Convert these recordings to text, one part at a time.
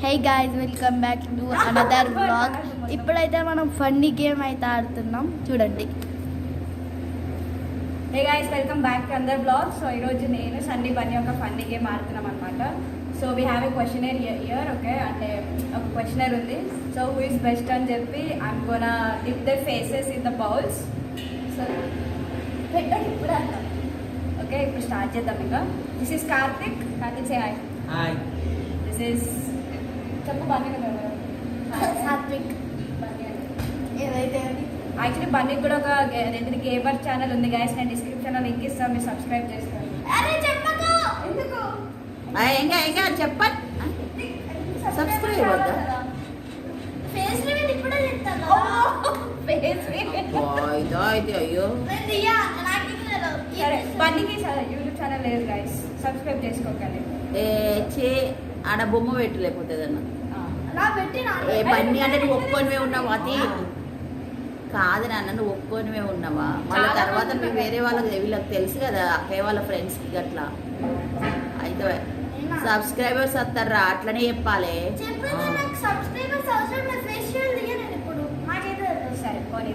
Hey guys, welcome back to another blog. ఇప్పుడైతే మనం funny game అయితే ఆడుతున్నాం, చూడండి. Hey guys, welcome back to another blog. So ఈరోజు నేను సన్నీ బన్నీ ఒక ఫన్నీ గేమ్ ఆడుతున్నాం అనమాట. So we have a questionnaire year, okay? అంటే ఒక క్వశ్చనర్ ఉంది. సో హూ ఇస్ బెస్ట్ అని చెప్పి I'm gonna dip the faces in the bowls. So పెట్టండి ఇప్పుడు అంటాం. ఓకే, ఇప్పుడు స్టార్ట్ చేద్దాం. ఇంకా this is Karthik. Karthik say hi. Hi. This is చెప్పు బన్నీ కదా. సాత్విక్. బన్నీ అంటే ఏదైతే యాక్చువల్లీ బన్నీకి కూడా ఒక రెండు గేమర్ ఛానల్ ఉంది గైస్. నేను డిస్క్రిప్షన్లో లింక్ ఇస్తాను, మీరు సబ్స్క్రైబ్ చేసుకోండి. చెప్పకు ఎందుకు ఇంకా చెప్పండి. సబ్స్క్రైబ్ అవుతా ఫేస్ రివీల్ ఇప్పుడే చెప్తాను. ఫేస్ అయితే అయ్యో సరే, బన్నీకి యూట్యూబ్ ఛానల్ లేదు గైస్, సబ్స్క్రైబ్ చేసుకోకండి. ఆడ బొమ్మ పెట్టు లేకపోతే ఏదన్నా. నా పెట్టిన ఏ బన్నీ అంటే నువ్వు ఒక్కొనివే ఉన్నావు అది కాదు నాన్న, నువ్వు ఒక్కొనివే ఉన్నావా? మళ్ళీ తర్వాత మేము వేరే వాళ్ళకి వీళ్ళకి తెలుసు కదా, అక్కయ్య వాళ్ళ ఫ్రెండ్స్కి గట్లా అయితే సబ్స్క్రైబర్స్ వస్తారా, అట్లనే చెప్పాలి. సబ్స్క్రైబర్స్ అవసరం లేదు, ఫేస్ రివీల్ దిగను ఇప్పుడు. నాకైతే సరే పోనీ,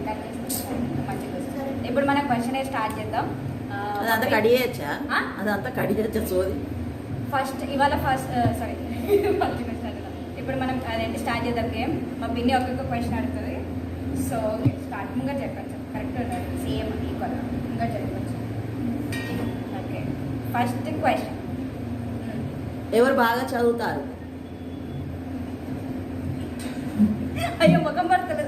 ఇప్పుడు మనం క్వశ్చన్ స్టార్ట్ చేద్దాం. అదంతా కడియచ్చా? అదంతా కడియచ్చా సోది? ఇవాళ సారీ ఇప్పుడు మనం అదేంటి స్టార్ట్ చేద్దాం గేమ్. మా పిన్ని ఒక్కొక్క క్వశ్చన్ అడుగుతుంది. సో స్టార్టింగ్గా చెప్పచ్చు, కరెక్ట్ ఉండాలి, సేమ్ ఈక్వల్ ఇంకా చెప్పచ్చు. Okay, first question. ఎవరు బాగా చదువుతారు? అయ్యో ముఖం పడుతుంది.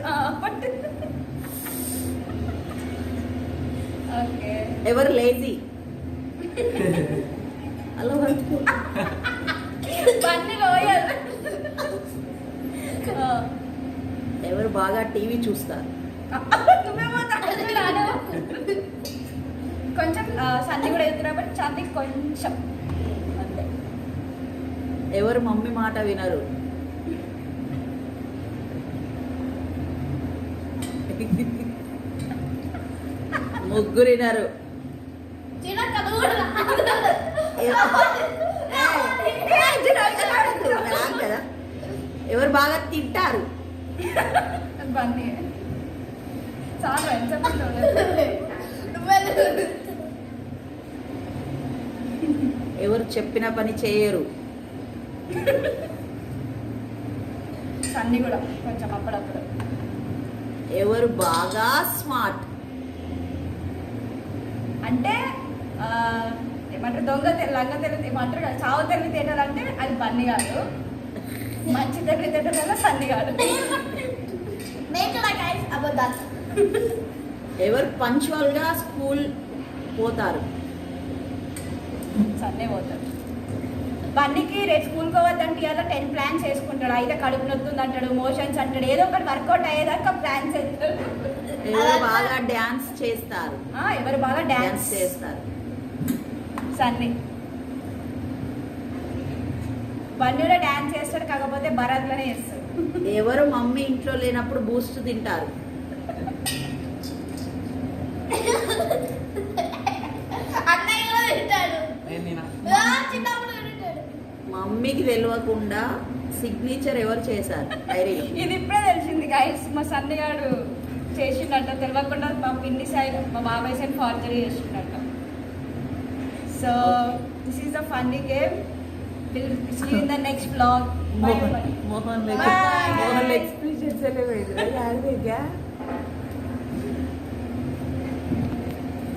ఓకే, ఎవరు లేజీ? అలా పడుకో. బన్నీ లోయల్. ఎవరు బాగా టీవీ చూస్తారు? కొంచెం సన్ని కూడా ఎదుగుతున్నా, బట్ చంది కొంచెం అంతే. ఎవరు మమ్మీ మాట వినరు? ముగ్గురు వినరు. కదా. ఎవరు బాగా తింటారు? బన్నీ చాలా ఎవరు చెప్పిన పని చేయరు? సన్ని కూడా కొంచెం అప్పుడప్పుడు. ఎవరు బాగా స్మార్ట్? అంటే ఏమంటారు, దొంగ లంగ తెలివి ఏమంటారు కదా, చావు తెలివి తేటలు అంటే అది బన్నీ కాదు, మంచి తెలివి తేటలు సన్ని కాదు. ఎవరు పంచువల్ గా స్కూల్ పోతారు? సన్నే పోతాడు. బన్నీకి రేపు స్కూల్కి పోవద్దంటే ఇలా 10 ప్లాన్స్ వేసుకుంటాడు. అయితే కడుపు నొత్తుంది అంటాడు, మోషన్స్ అంటాడు, ఏదో ఒకటి వర్కౌట్ అయ్యేదాకా ప్లాన్స్ వేస్తాడు. ఎవరు బాగా డ్యాన్స్ చేస్తారు? ఎవరు బాగా డ్యాన్స్ చేస్తారు? సన్నీ. బన్నీ కూడా డ్యాన్స్ చేస్తాడు, కాకపోతే భరత్లోనే చేస్తాడు. ఎవరు మమ్మీ ఇంట్లో లేనప్పుడు బూస్ట్ తింటారు? మమ్మీకి తెలియకుండా సిగ్నేచర్ ఎవరు చేశారు డైరీలో? ఇది ఇప్పుడే తెలిసింది గైస్, మా సన్ని గారు చేసిండట, తెలియకుండా మా పిన్ని సైడ్ మా బాబాయ్ సైడ్ ఫార్జరీ చేసిండట. So this is the funny game. Will see you in the next blog. Mohan Bye. Expressions